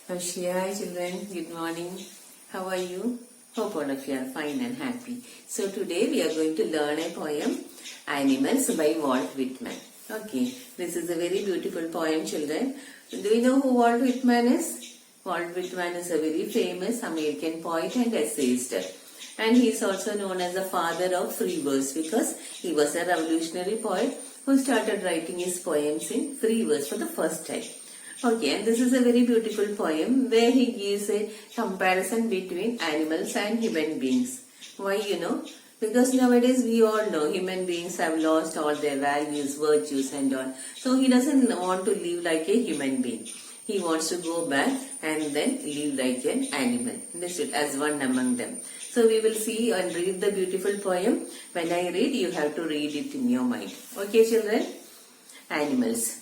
Hi children, good morning. How are you? Hope all of you are fine and happy. So today we are going to learn a poem, Animals by Walt Whitman. Okay, this is a very beautiful poem, children. Do you know who Walt Whitman is? Walt Whitman is a very famous American poet and essayist. And he is also known as the father of free verse because he was a revolutionary poet who started writing his poems in free verse for the first time. Okay, and this is a very beautiful poem where he gives a comparison between animals and human beings. Why, Because nowadays we all know human beings have lost all their values, virtues and all. So he doesn't want to live like a human being. He wants to go back and then live like an animal. Understood? As one among them. So we will see and read the beautiful poem. When I read, you have to read it in your mind. Okay, children? Animals.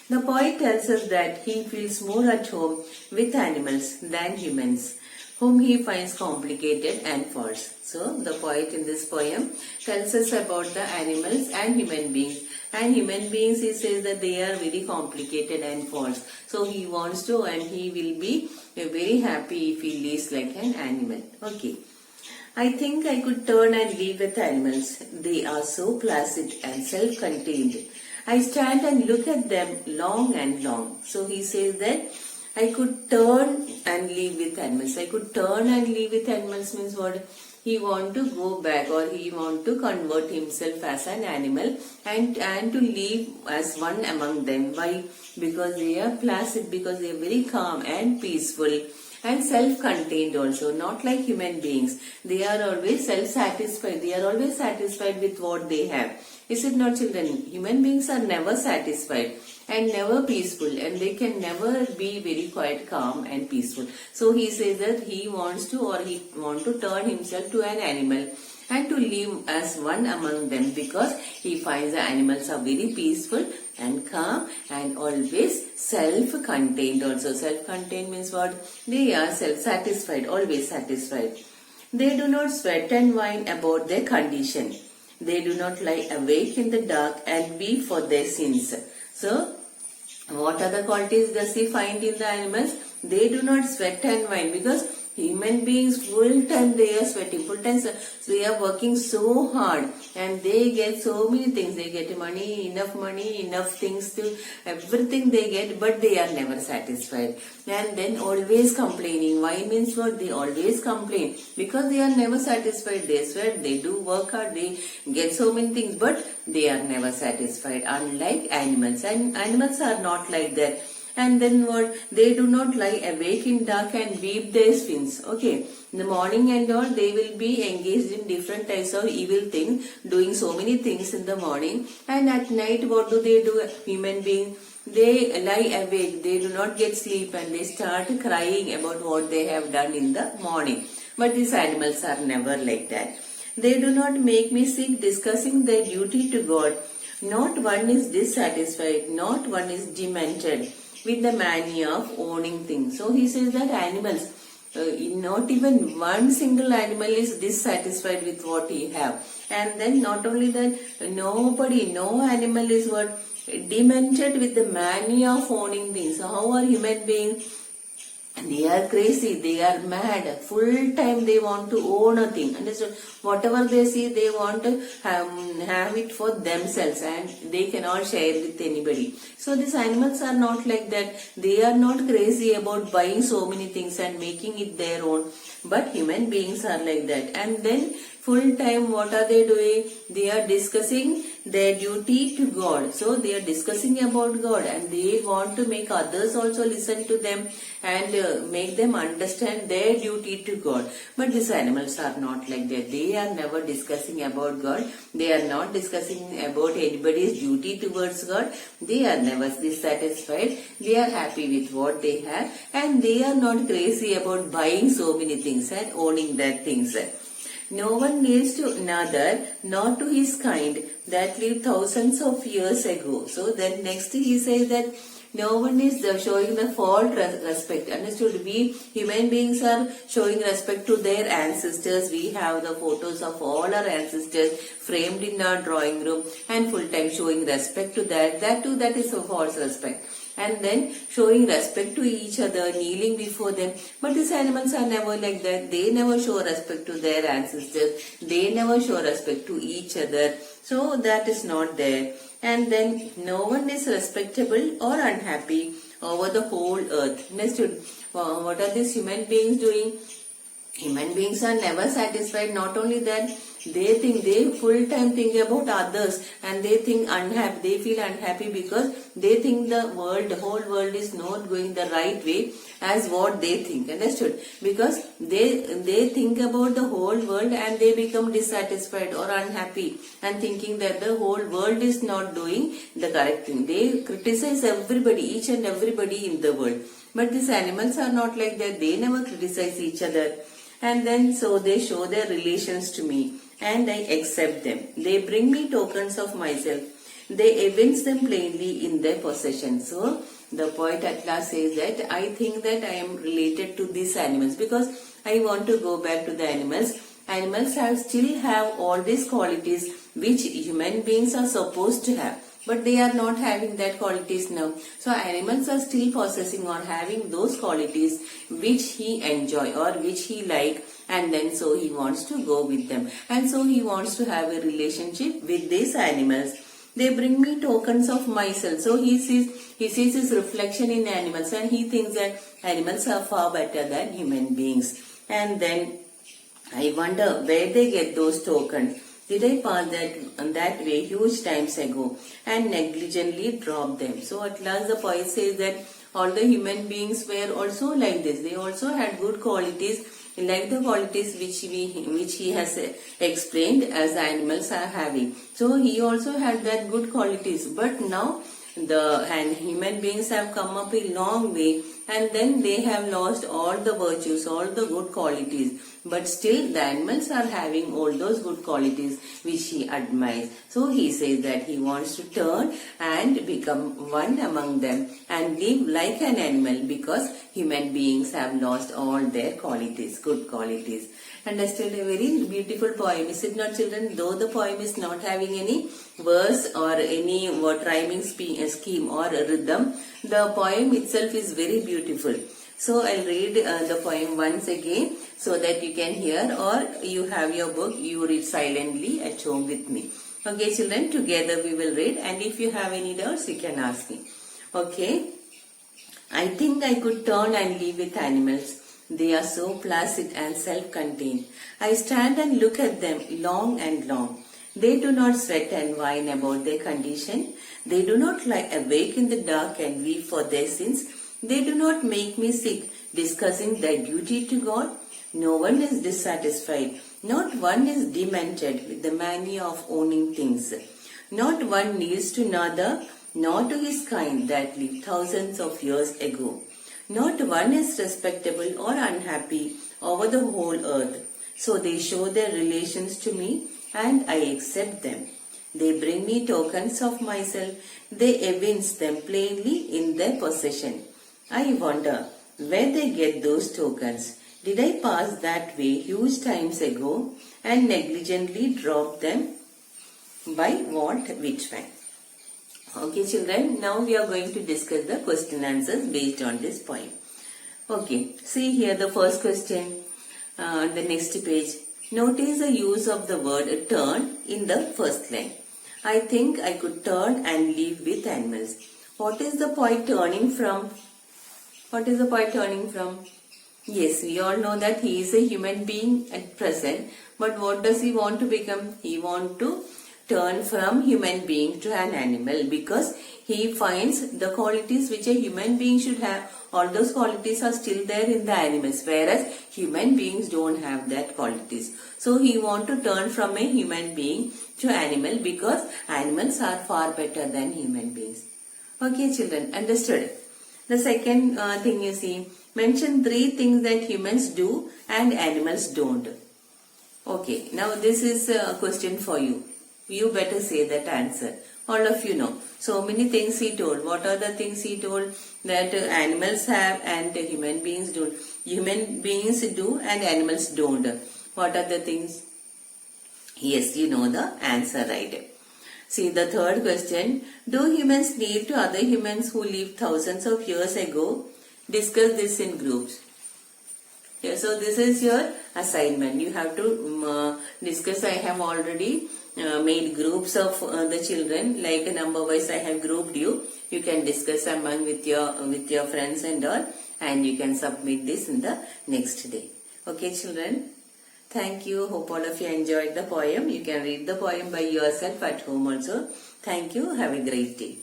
The poet tells us that he feels more at home with animals than humans, whom he finds complicated and false. So, the poet in this poem tells us about the animals and human beings. And human beings, he says that they are very complicated and false. So, he wants to and he will be very happy if he lives like an animal. Okay. I think I could turn and live with animals. They are so placid and self-contained. I stand and look at them long and long. So he says that I could turn and live with animals. I could turn and live with animals means what? He want to go back or he want to convert himself as an animal and to live as one among them. Why? Because they are placid, because they are very calm and peaceful. And self-contained also, not like human beings. They are always self-satisfied. They are always satisfied with what they have. Is it not, children? Human beings are never satisfied and never peaceful, and they can never be very quiet, calm and peaceful. So he says that he wants to turn himself to an animal and to live as one among them because he finds the animals are very peaceful and calm and always self-contained also. Self-contained means what? They are self-satisfied, always satisfied. They do not sweat and whine about their condition. They do not lie awake in the dark and weep for their sins. So, what are the qualities does he find in the animals? They do not sweat and whine because human beings full time they are sweating, full time they are working so hard and they get so many things. They get money, enough things to everything they get, but they are never satisfied. And then always complaining. Why means what? They always complain because they are never satisfied. They sweat, they do work hard, they get so many things, but they are never satisfied. Unlike animals, and animals are not like that. And then what? They do not lie awake in dark and weep their sins. Okay. In the morning and all, they will be engaged in different types of evil things, doing so many things in the morning. And at night, what do? Human beings, they lie awake. They do not get sleep and they start crying about what they have done in the morning. But these animals are never like that. They do not make me sick discussing their duty to God. Not one is dissatisfied. Not one is demented with the mania of owning things. So he says that animals, not even one single animal is dissatisfied with what he have. And then not only that, no animal is what? Demented with the mania of owning things. So how are human beings? They are crazy, they are mad, full time they want to own a thing. Understood? Whatever they see, they want to have it for themselves and they cannot share with anybody. So these animals are not like that. They are not crazy about buying so many things and making it their own. But human beings are like that. And then full time what are they doing? They are discussing their duty to God. So they are discussing about God and they want to make others also listen to them and make them understand their duty to God. But these animals are not like that. They are never discussing about God. They are not discussing about anybody's duty towards God. They are never dissatisfied. They are happy with what they have and they are not crazy about buying so many things and owning that things. No one kneels to another, nor to his kind that lived thousands of years ago. So then next he says that no one is showing the fault respect. Understood? We human beings are showing respect to their ancestors. We have the photos of all our ancestors framed in our drawing room and full time showing respect to that. That too, that is a false respect. and then showing respect to each other, kneeling before them. But these animals are never like that. They never show respect to their ancestors. They never show respect to each other. So that is not there. And then no one is respectable or unhappy over the whole earth. Next, what are these human beings doing? Human beings are never satisfied. Not only that, they full time think about others, and they think unhappy. They feel unhappy because they think the whole world is not going the right way as what they think. Understood? Because they think about the whole world and they become dissatisfied or unhappy and thinking that the whole world is not doing the correct thing. They criticize everybody, each and everybody in the world. But these animals are not like that. They never criticize each other. And then so they show their relations to me and I accept them. They bring me tokens of myself. They evince them plainly in their possession. So the poet at last says that I think that I am related to these animals because I want to go back to the animals. Animals still have all these qualities which human beings are supposed to have. But they are not having that qualities now. So animals are still possessing or having those qualities which he enjoy or which he like, and then so he wants to go with them. And so he wants to have a relationship with these animals. They bring me tokens of myself. So he sees his reflection in animals and he thinks that animals are far better than human beings. And then I wonder where they get those tokens. Did I pass that way huge times ago and negligently drop them? So at last the poet says that all the human beings were also like this. They also had good qualities like the qualities which he has explained as the animals are having. So he also had that good qualities. But now human beings have come up a long way and then they have lost all the virtues, all the good qualities. But still the animals are having all those good qualities which he admires. So he says that he wants to turn and become one among them and live like an animal because human beings have lost all their qualities, good qualities. Understood? A very beautiful poem, is it not, children? Though the poem is not having any verse or any rhyming scheme or rhythm, the poem itself is very beautiful. So I'll read the poem once again so that you can hear, or you have your book, you read silently at home with me. Okay, children, together we will read, and if you have any doubts, you can ask me. Okay. I think I could turn and live with animals. They are so placid and self-contained. I stand and look at them long and long. They do not sweat and whine about their condition. They do not lie awake in the dark and weep for their sins. They do not make me sick, discussing their duty to God. No one is dissatisfied. Not one is demented with the mania of owning things. Not one kneels to another, nor to his kind that lived thousands of years ago. Not one is respectable or unhappy over the whole earth. So they show their relations to me and I accept them. They bring me tokens of myself. They evince them plainly in their possession. I wonder where they get those tokens. Did I pass that way huge times ago and negligently drop them? By Walt Whitman. Okay, children, now we are going to discuss the question answers based on this poem. Okay, see here the first question on the next page. Notice the use of the word turn in the first line. I think I could turn and live with animals. What is the poet turning from? What is the poet turning from? Yes, we all know that he is a human being at present. But what does he want to become? He wants to turn from human being to an animal because he finds the qualities which a human being should have. All those qualities are still there in the animals, whereas human beings don't have that qualities. So he wants to turn from a human being to animal because animals are far better than human beings. Okay, children, understood? The second thing you see, mention 3 things that humans do and animals don't. Okay, now this is a question for you. You better say that answer. All of you know. So many things he told. What are the things he told? That animals have and human beings don't. Human beings do and animals don't. What are the things? Yes, you know the answer, right? See the third question. Do humans need to other humans who lived thousands of years ago? Discuss this in groups. Yeah, so this is your assignment. You have to discuss. I have already made groups of the children, like number wise. I have grouped you. You can discuss among with your friends and all, and you can submit this in the next day. Okay, children. Thank you. Hope all of you enjoyed the poem. You can read the poem by yourself at home also. Thank you. Have a great day.